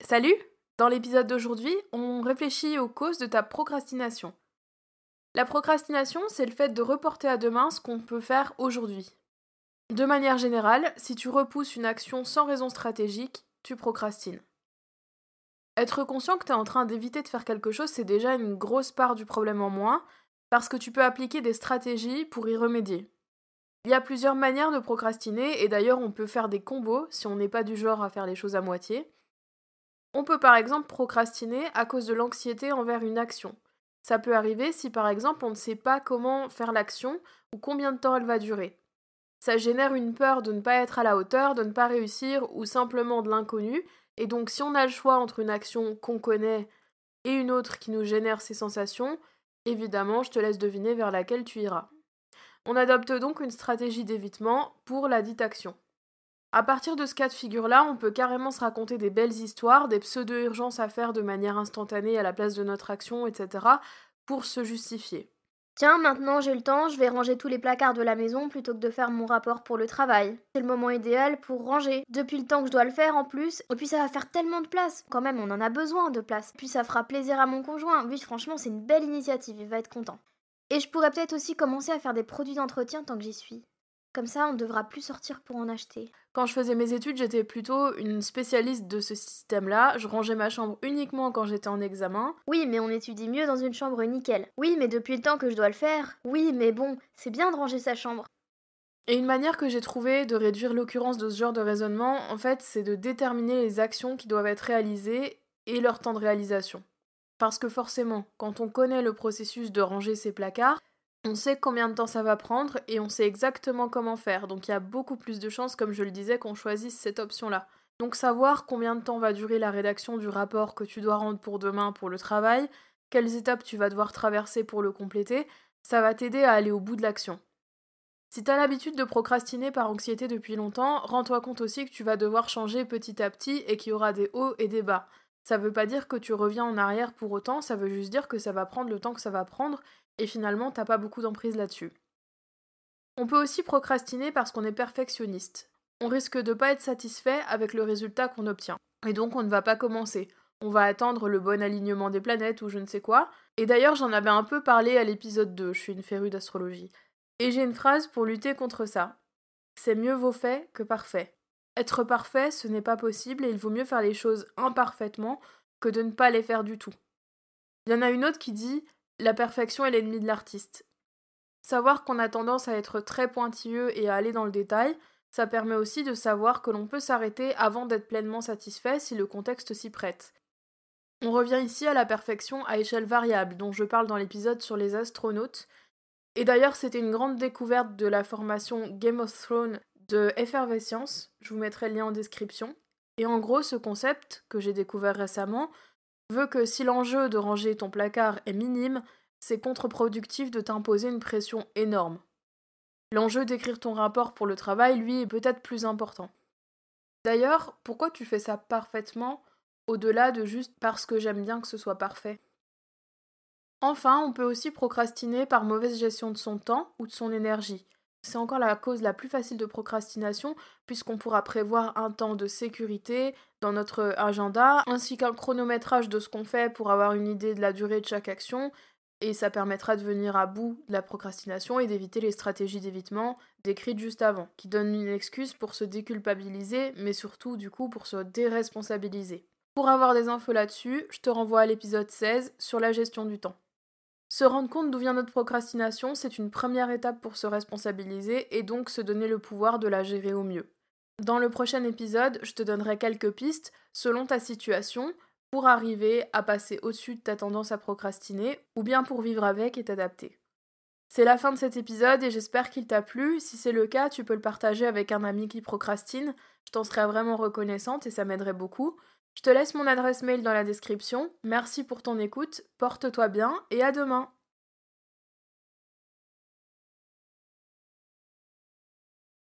Salut! Dans l'épisode d'aujourd'hui, on réfléchit aux causes de ta procrastination. La procrastination, c'est le fait de reporter à demain ce qu'on peut faire aujourd'hui. De manière générale, si tu repousses une action sans raison stratégique, tu procrastines. Être conscient que tu es en train d'éviter de faire quelque chose, c'est déjà une grosse part du problème en moins, parce que tu peux appliquer des stratégies pour y remédier. Il y a plusieurs manières de procrastiner, et d'ailleurs on peut faire des combos si on n'est pas du genre à faire les choses à moitié. On peut par exemple procrastiner à cause de l'anxiété envers une action. Ça peut arriver si par exemple on ne sait pas comment faire l'action ou combien de temps elle va durer. Ça génère une peur de ne pas être à la hauteur, de ne pas réussir ou simplement de l'inconnu, et donc si on a le choix entre une action qu'on connaît et une autre qui nous génère ces sensations, évidemment je te laisse deviner vers laquelle tu iras. On adopte donc une stratégie d'évitement pour la dite action. À partir de ce cas de figure-là, on peut carrément se raconter des belles histoires, des pseudo-urgences à faire de manière instantanée à la place de notre action, etc., pour se justifier. Tiens, maintenant j'ai le temps, je vais ranger tous les placards de la maison plutôt que de faire mon rapport pour le travail. C'est le moment idéal pour ranger. Depuis le temps que je dois le faire en plus, et puis ça va faire tellement de place. Quand même, on en a besoin de place. Puis ça fera plaisir à mon conjoint. Oui, franchement, c'est une belle initiative, il va être content. Et je pourrais peut-être aussi commencer à faire des produits d'entretien tant que j'y suis. Comme ça, on ne devra plus sortir pour en acheter. Quand je faisais mes études, j'étais plutôt une spécialiste de ce système-là. Je rangeais ma chambre uniquement quand j'étais en examen. Oui, mais on étudie mieux dans une chambre nickel. Oui, mais depuis le temps que je dois le faire. Oui, mais bon, c'est bien de ranger sa chambre. Et une manière que j'ai trouvée de réduire l'occurrence de ce genre de raisonnement, en fait, c'est de déterminer les actions qui doivent être réalisées et leur temps de réalisation. Parce que forcément, quand on connaît le processus de ranger ses placards, on sait combien de temps ça va prendre et on sait exactement comment faire. Donc il y a beaucoup plus de chances, comme je le disais, qu'on choisisse cette option-là. Donc savoir combien de temps va durer la rédaction du rapport que tu dois rendre pour demain pour le travail, quelles étapes tu vas devoir traverser pour le compléter, ça va t'aider à aller au bout de l'action. Si t'as l'habitude de procrastiner par anxiété depuis longtemps, rends-toi compte aussi que tu vas devoir changer petit à petit et qu'il y aura des hauts et des bas. Ça veut pas dire que tu reviens en arrière pour autant, ça veut juste dire que ça va prendre le temps que ça va prendre et finalement t'as pas beaucoup d'emprise là-dessus. On peut aussi procrastiner parce qu'on est perfectionniste. On risque de pas être satisfait avec le résultat qu'on obtient. Et donc on ne va pas commencer. On va attendre le bon alignement des planètes ou je ne sais quoi. Et d'ailleurs j'en avais un peu parlé à l'épisode 2, je suis une férue d'astrologie. Et j'ai une phrase pour lutter contre ça. C'est mieux vaut fait que parfait. Être parfait, ce n'est pas possible et il vaut mieux faire les choses imparfaitement que de ne pas les faire du tout. Il y en a une autre qui dit « La perfection est l'ennemi de l'artiste ». Savoir qu'on a tendance à être très pointilleux et à aller dans le détail, ça permet aussi de savoir que l'on peut s'arrêter avant d'être pleinement satisfait si le contexte s'y prête. On revient ici à la perfection à échelle variable dont je parle dans l'épisode sur les astronautes. Et d'ailleurs, c'était une grande découverte de la formation Game of Thrones de Effervescence, je vous mettrai le lien en description. Et en gros, ce concept, que j'ai découvert récemment, veut que si l'enjeu de ranger ton placard est minime, c'est contre-productif de t'imposer une pression énorme. L'enjeu d'écrire ton rapport pour le travail, lui, est peut-être plus important. D'ailleurs, pourquoi tu fais ça parfaitement, au-delà de juste parce que j'aime bien que ce soit parfait ? Enfin, on peut aussi procrastiner par mauvaise gestion de son temps ou de son énergie. C'est encore la cause la plus facile de procrastination, puisqu'on pourra prévoir un temps de sécurité dans notre agenda, ainsi qu'un chronométrage de ce qu'on fait pour avoir une idée de la durée de chaque action, et ça permettra de venir à bout de la procrastination et d'éviter les stratégies d'évitement décrites juste avant, qui donnent une excuse pour se déculpabiliser, mais surtout du coup pour se déresponsabiliser. Pour avoir des infos là-dessus, je te renvoie à l'épisode 16 sur la gestion du temps. Se rendre compte d'où vient notre procrastination, c'est une première étape pour se responsabiliser et donc se donner le pouvoir de la gérer au mieux. Dans le prochain épisode, je te donnerai quelques pistes, selon ta situation, pour arriver à passer au-dessus de ta tendance à procrastiner, ou bien pour vivre avec et t'adapter. C'est la fin de cet épisode et j'espère qu'il t'a plu. Si c'est le cas, tu peux le partager avec un ami qui procrastine. Je t'en serais vraiment reconnaissante et ça m'aiderait beaucoup. Je te laisse mon adresse mail dans la description. Merci pour ton écoute, porte-toi bien et à demain.